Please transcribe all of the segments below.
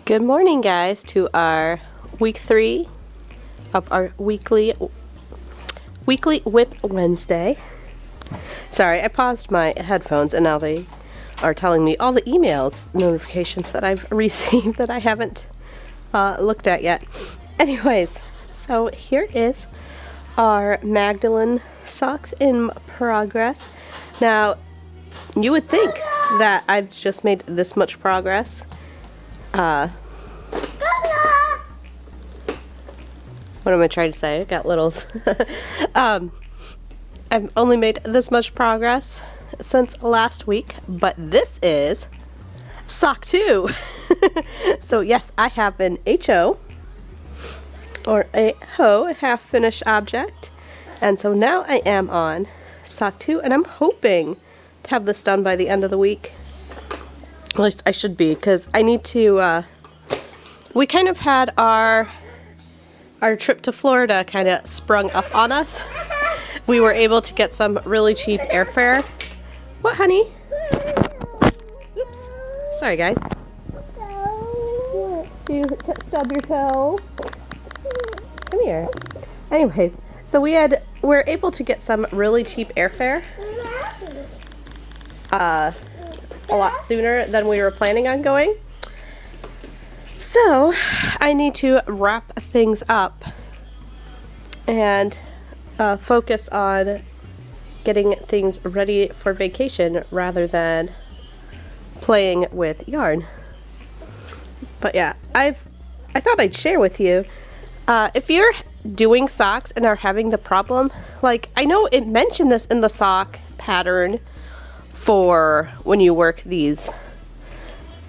Good morning, guys, to our week 3 of our weekly WIP Wednesday. Sorry, I paused my headphones and now they are telling me all the emails notifications that I've received that I haven't looked at yet. Anyways, so here is our Magdalene socks in progress. Now, you would think that I've just made this much progress. What am I trying to say? I got littles. I've only made this much progress since last week, but this is sock 2. So yes, I have an HO, or a hoe, a half finished object, and so now I am on sock 2, and I'm hoping to have this done by the end of the week. At least I should be, because I need to, we kind of had our trip to Florida kind of sprung up on us. We were able to get some really cheap airfare. What, honey? Oops. Sorry, guys. You stub your toe. Come here. Anyways, so we're able to get some really cheap airfare. A lot sooner than we were planning on going. So I need to wrap things up and focus on getting things ready for vacation rather than playing with yarn. But yeah, I thought I'd share with you, if you're doing socks and are having the problem, like, I know it mentioned this in the sock pattern for when you work these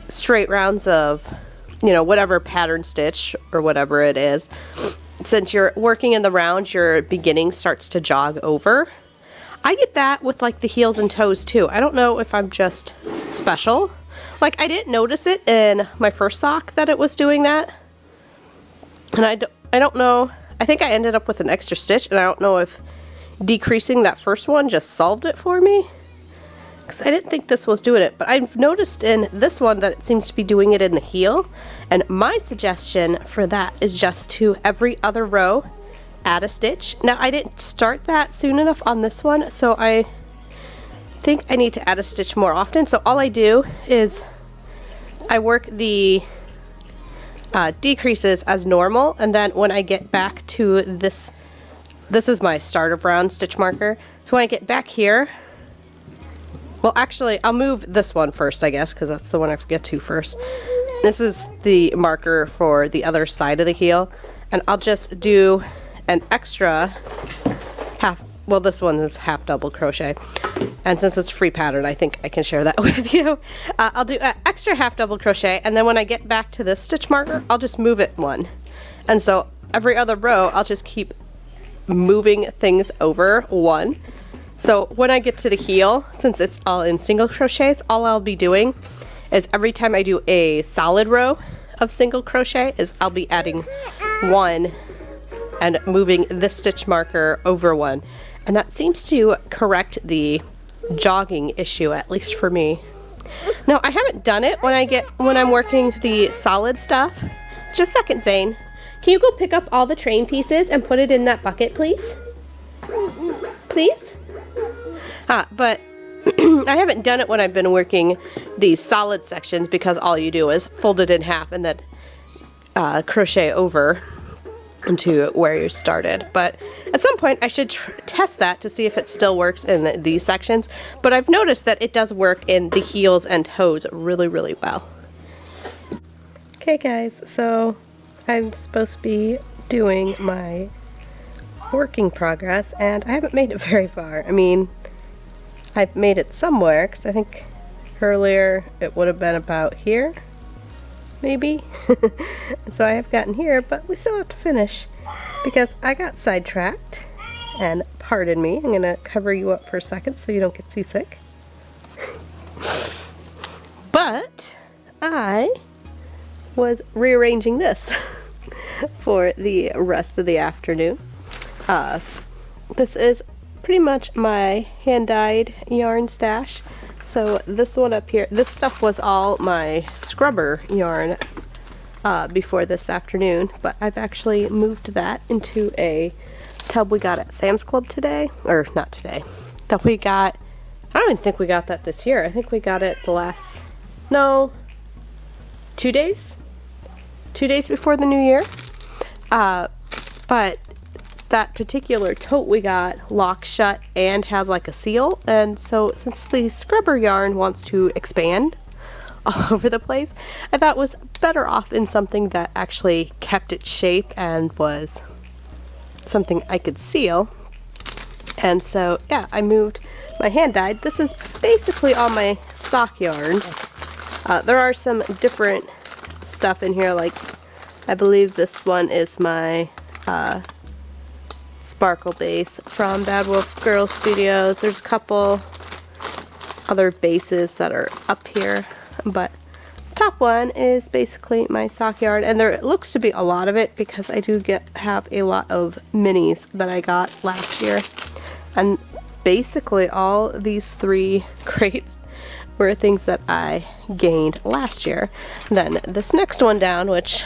straight rounds of, you know, whatever pattern stitch or whatever it is. Since you're working in the round, your beginning starts to jog over. I get that with like the heels and toes too. I don't know if I'm just special. Like, I didn't notice it in my first sock that it was doing that. And I don't know. I think I ended up with an extra stitch, and I don't know if decreasing that first one just solved it for me, because I didn't think this was doing it. But I've noticed in this one that it seems to be doing it in the heel. And my suggestion for that is just to every other row add a stitch. Now, I didn't start that soon enough on this one, so I think I need to add a stitch more often. So all I do is I work the decreases as normal, and then when I get back to this is my start of round stitch marker. So when I get back here, well, actually, I'll move this one first, I guess, because that's the one I forget to first. This is the marker for the other side of the heel, and I'll just do an extra half, well, this one is half double crochet, and since it's free pattern, I think I can share that with you. I'll do an extra half double crochet, and then when I get back to this stitch marker, I'll just move it one. And so every other row, I'll just keep moving things over one. So when I get to the heel, since it's all in single crochets, all I'll be doing is every time I do a solid row of single crochet is I'll be adding one and moving this stitch marker over one. And that seems to correct the jogging issue, at least for me. Now, I haven't done it when I'm working the solid stuff. Just a second, Zane. Can you go pick up all the train pieces and put it in that bucket, please? Please? But I haven't done it when I've been working these solid sections, because all you do is fold it in half and then crochet over into where you started. But at some point I should test that to see if it still works in these sections. But I've noticed that it does work in the heels and toes really, really well. Okay, guys, so I'm supposed to be doing my working progress, and I haven't made it very far. I mean, I've made it somewhere, because I think earlier it would have been about here, maybe. So I have gotten here, but we still have to finish, because I got sidetracked, and pardon me, I'm going to cover you up for a second so you don't get seasick. But I was rearranging this for the rest of the afternoon. This is pretty much my hand-dyed yarn stash. So this one up here, this stuff was all my scrubber yarn before this afternoon, but I've actually moved that into a tub we got at Sam's Club today, or not today, that we got. I don't even think we got that this year. I think we got it the last, no, 2 days? 2 days before the new year. But that particular tote we got locks shut and has like a seal, and so since the scrubber yarn wants to expand all over the place, I thought it was better off in something that actually kept its shape and was something I could seal. And so yeah, I moved my hand dyed. This is basically all my sock yarns. There are some different stuff in here, like I believe this one is my sparkle base from Bad Wolf Girl Studios. There's a couple other bases that are up here, but the top one is basically my sock yarn, and there looks to be a lot of it because I do have a lot of minis that I got last year, and basically all these 3 crates were things that I gained last year. Then this next one down, which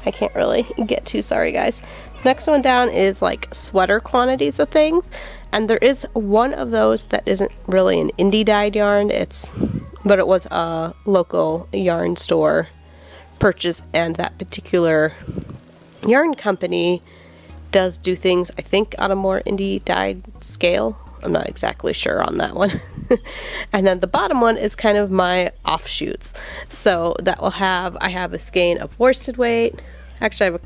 I can't really get to, sorry guys. Next one down is like sweater quantities of things, and there is one of those that isn't really an indie dyed yarn, but it was a local yarn store purchase, and that particular yarn company does do things, I think, on a more indie dyed scale. I'm not exactly sure on that one. And then the bottom one is kind of my offshoots. So that will have, I have a skein of worsted weight. Actually, I have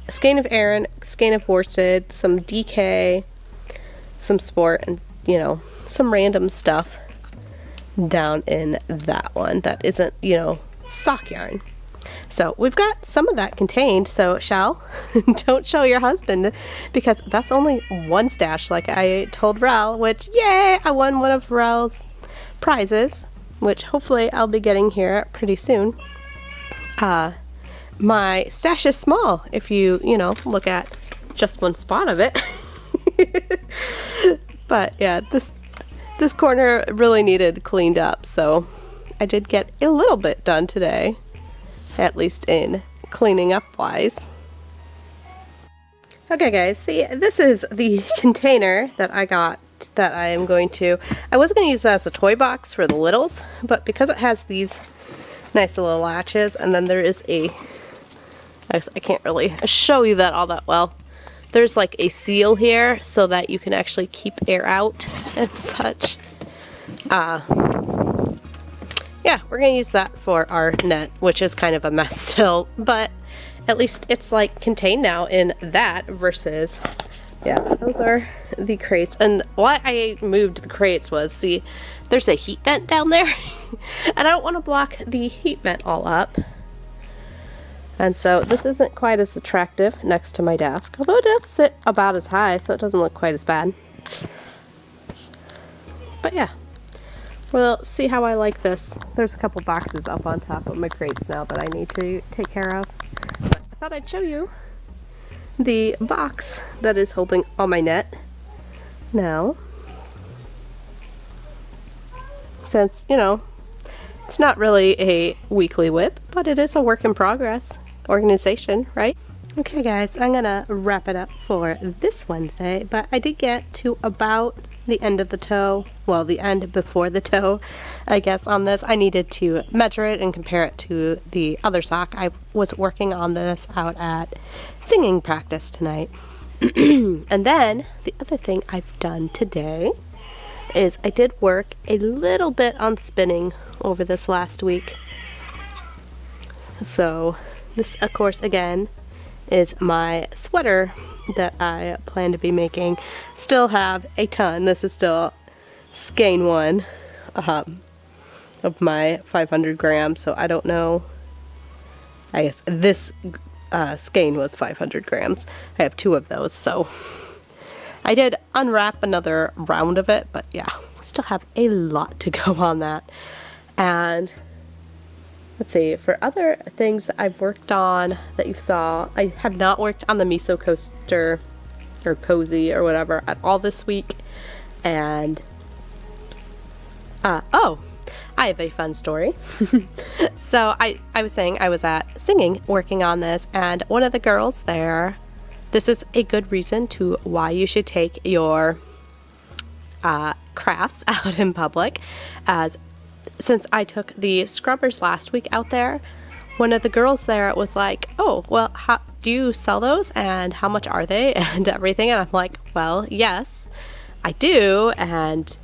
a skein of Aran, a skein of worsted, some DK, some sport, and you know, some random stuff down in that one that isn't, you know, sock yarn. So we've got some of that contained. So Shell, don't show your husband, because that's only one stash, like I told Rel, which yay, I won one of Rel's prizes, which hopefully I'll be getting here pretty soon. My stash is small if you know, look at just one spot of it. But yeah, this corner really needed cleaned up, so I did get a little bit done today, at least in cleaning up wise. Okay guys, see, this is the container that I got that I am going to, I was going to use it as a toy box for the littles, but because it has these nice little latches, and then there is I can't really show you that all that well. There's like a seal here so that you can actually keep air out and such. Yeah, we're gonna use that for our net, which is kind of a mess still, but at least it's like contained now in that versus, yeah, those are the crates. And why I moved the crates was, see, there's a heat vent down there and I don't want to block the heat vent all up. And so this isn't quite as attractive next to my desk, although it does sit about as high, so it doesn't look quite as bad. But yeah, we'll see how I like this. There's a couple boxes up on top of my crates now that I need to take care of. But I thought I'd show you the box that is holding all my net now. Since, you know, it's not really a weekly WIP, but it is a work in progress organization, right? Okay guys, I'm gonna wrap it up for this Wednesday, but I did get to about the end of the toe, well, the end before the toe, I guess, on this. I needed to measure it and compare it to the other sock. I was working on this out at singing practice tonight. And then the other thing I've done today is I did work a little bit on spinning over this last week. So this, of course, again, is my sweater that I plan to be making. Still have a ton. This is still skein 1 of my 500 grams, so I don't know. I guess this skein was 500 grams. I have 2 of those, so I did unwrap another round of it, but yeah, we still have a lot to go on that. And let's see, for other things that I've worked on that you saw, I have not worked on the miso coaster or cozy or whatever at all this week. And oh, I have a fun story. So I was saying I was at singing working on this, and one of the girls there, this is a good reason to why you should take your crafts out in public, as since I took the scrubbers last week out there, one of the girls there was like, oh, well, how do you sell those and how much are they and everything? And I'm like, well, yes, I do. And,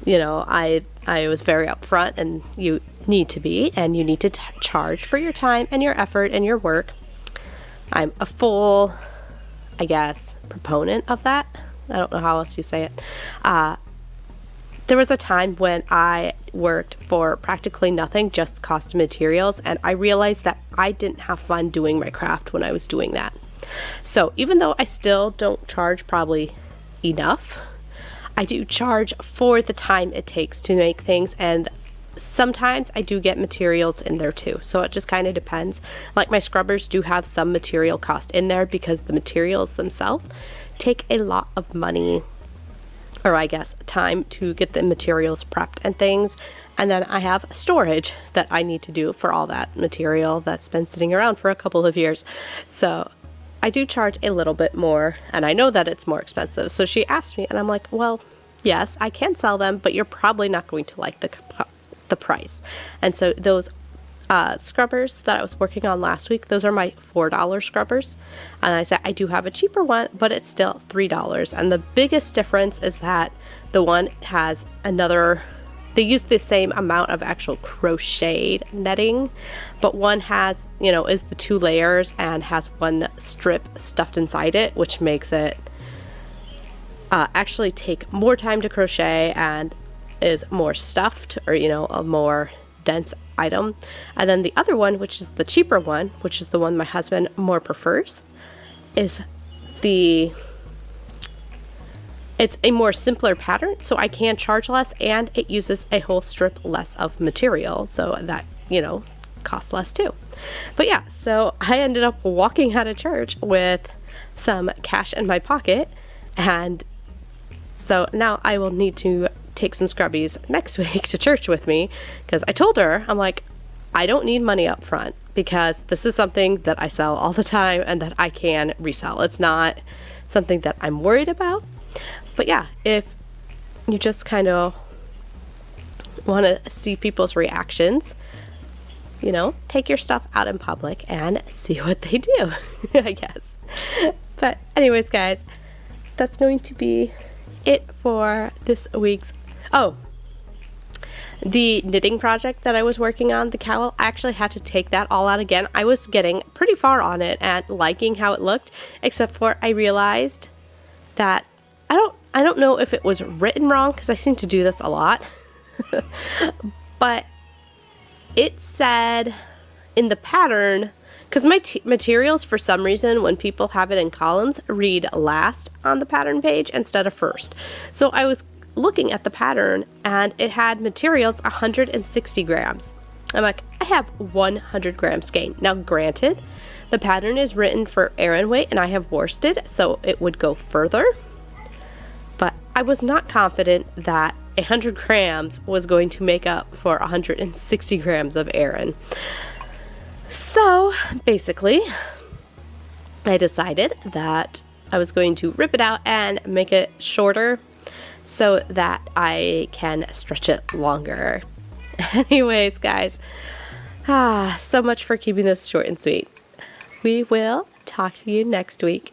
you know, I was very upfront, and you need to be, and you need to charge for your time and your effort and your work. I'm a full, I guess, proponent of that. I don't know how else you say it. There was a time when I worked for practically nothing, just cost of materials, and I realized that I didn't have fun doing my craft when I was doing that. So even though I still don't charge probably enough, I do charge for the time it takes to make things, and sometimes I do get materials in there too. So it just kind of depends. Like my scrubbers do have some material cost in there because the materials themselves take a lot of money, or I guess time, to get the materials prepped and things. And then I have storage that I need to do for all that material that's been sitting around for a couple of years. So I do charge a little bit more, and I know that it's more expensive. So she asked me, and I'm like, well, yes, I can sell them, but you're probably not going to like the price. And so those scrubbers that I was working on last week, those are my $4 scrubbers. And I said, I do have a cheaper one, but it's still $3. And the biggest difference is that the one has another, they use the same amount of actual crocheted netting, but one has, you know, is the 2 layers and has one strip stuffed inside it, which makes it actually take more time to crochet and is more stuffed, or, you know, a more dense item. And then the other one, which is the cheaper one, which is the one my husband more prefers, is it's a more simpler pattern, so I can charge less, and it uses a whole strip less of material, so that, you know, costs less too. But yeah, so I ended up walking out of church with some cash in my pocket, and so now I will need to take some scrubbies next week to church with me, because I told her, I'm like, I don't need money up front, because this is something that I sell all the time and that I can resell. It's not something that I'm worried about. But yeah, if you just kind of want to see people's reactions, you know, take your stuff out in public and see what they do, I guess. But anyways, guys, that's going to be it for this week's. Oh, the knitting project that I was working on, the cowl, I actually had to take that all out again. I was getting pretty far on it and liking how it looked, except for I realized that I don't know if it was written wrong, because I seem to do this a lot, but it said in the pattern, because my materials, for some reason, when people have it in columns, read last on the pattern page instead of first. So I was looking at the pattern, and it had materials 160 grams. I'm like, I have 100 gram skein. Now, granted, the pattern is written for Aran weight, and I have worsted, so it would go further. But I was not confident that 100 grams was going to make up for 160 grams of Aran. So basically, I decided that I was going to rip it out and make it shorter so that I can stretch it longer. Anyways, guys, so much for keeping this short and sweet. We will talk to you next week.